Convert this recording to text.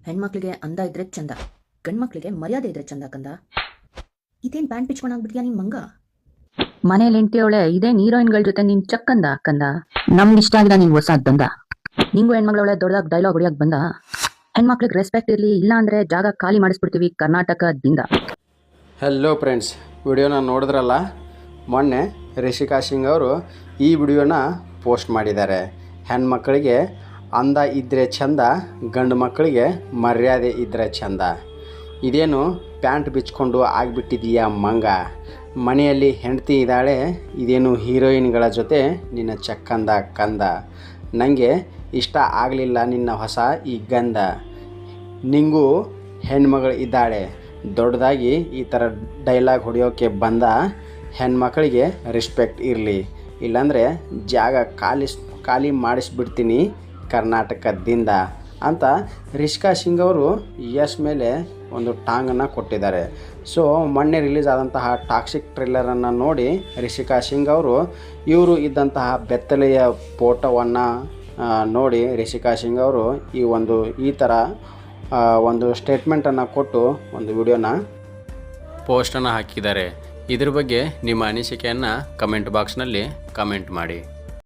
ಹೆಣ್ಮಕ್ಳಿಗೆ ಅಂದ ಇದ್ರೆ ಚಂದ, ಗಂಡ್ಮಕ್ಳಿಗೆ ಮರ್ಯಾದೆ ಇದ್ರೆ ಚಂದ ಕಂದ. ಇದೇನ್ ಪ್ಯಾಂಟ್ ಪಿಚ್ಕೊಂಡಾಗ್ಬಿಡ್ತೀಯಾ ನಿನ್ ಮಂಗ? ಮನೇಲಿ ಹೆಂಡ್ತಿಯವಳೆ ಇದೇನ್ ಹೀರೋಯಿನ್ಗಳ ಜೊತೆ ನೀನ್ ಚಕ್ಕಂದ ಕಂದ. ನಮ್ಗೆ ಇಷ್ಟ ಆಗಿದ ನೀನ್ ಹೊಸ ಬಂದ. ನಿಂಗೂ ಹೆಣ್ಮಗಳವಳೆ ದೊಡ್ಡದಾಗ ಡೈಲಾಗ್ ಹೊಡಿಯಕ್ ಬಂದ. ಹೆಣ್ಮಕ್ಳಿಗೆ ರೆಸ್ಪೆಕ್ಟ್ ಇರಲಿ, ಇಲ್ಲ ಅಂದ್ರೆ ಜಾಗ ಖಾಲಿ ಮಾಡಿಸ್ಬಿಡ್ತೀವಿ ಕರ್ನಾಟಕದಿಂದ. ಹಲೋ ಫ್ರೆಂಡ್ಸ್, ವಿಡಿಯೋನ ನೋಡಿದ್ರಲ್ಲ. ಮೊನ್ನೆ ರಿಷಿಕಾ ಸಿಂಗ್ ಅವರು ಈ ವಿಡಿಯೋನ ಪೋಸ್ಟ್ ಮಾಡಿದ್ದಾರೆ. ಹೆಣ್ಮಕ್ಳಿಗೆ ಅಂದ ಇದ್ದರೆ ಚಂದ, ಗಂಡು ಮಕ್ಕಳಿಗೆ ಮರ್ಯಾದೆ ಇದ್ದರೆ ಚಂದ. ಇದೇನು ಪ್ಯಾಂಟ್ ಬಿಚ್ಕೊಂಡು ಆಗಿಬಿಟ್ಟಿದೀಯಾ ಮಂಗ? ಮನೆಯಲ್ಲಿ ಹೆಂಡತಿ ಇದ್ದಾಳೆ, ಇದೇನು ಹೀರೋಯಿನ್ಗಳ ಜೊತೆ ನಿನ್ನ ಚಕ್ಕಂದ ಕಂದ. ನನಗೆ ಇಷ್ಟ ಆಗಲಿಲ್ಲ ನಿನ್ನ ಹೊಸ ಈ ಗಂಧ. ನಿಂಗೂ ಹೆಣ್ಮಗಳು ಇದ್ದಾಳೆ, ದೊಡ್ಡದಾಗಿ ಈ ಥರ ಡೈಲಾಗ್ ಹೊಡೆಯೋಕ್ಕೆ ಬಂದ. ಹೆಣ್ಮಕ್ಳಿಗೆ ರೆಸ್ಪೆಕ್ಟ್ ಇರಲಿ, ಇಲ್ಲಾಂದರೆ ಜಾಗ ಖಾಲಿ ಮಾಡಿಸ್ಬಿಡ್ತೀನಿ ಕರ್ನಾಟಕದಿಂದ ಅಂತ ರಿಷಿಕಾ ಸಿಂಗ್ ಅವರು ಯಶ್ ಮೇಲೆ ಒಂದು ಟಾಂಗನ್ನು ಕೊಟ್ಟಿದ್ದಾರೆ. ಸೊ ಮೊನ್ನೆ ರಿಲೀಸ್ ಆದಂತಹ ಟಾಕ್ಸಿಕ್ ಟ್ರೇಲರನ್ನು ನೋಡಿ ರಿಷಿಕಾ ಸಿಂಗ್ ಅವರು ಇವರು ಇದ್ದಂತಹ ಬೆತ್ತಲೆಯ ಫೋಟೋವನ್ನು ನೋಡಿ ರಿಷಿಕಾ ಸಿಂಗ್ ಅವರು ಈ ಥರ ಒಂದು ಸ್ಟೇಟ್ಮೆಂಟನ್ನು ಕೊಟ್ಟು ಒಂದು ವಿಡಿಯೋನ ಪೋಸ್ಟನ್ನು ಹಾಕಿದ್ದಾರೆ. ಇದ್ರ ಬಗ್ಗೆ ನಿಮ್ಮ ಅನಿಸಿಕೆಯನ್ನು ಕಮೆಂಟ್ ಬಾಕ್ಸ್ನಲ್ಲಿ ಕಮೆಂಟ್ ಮಾಡಿ.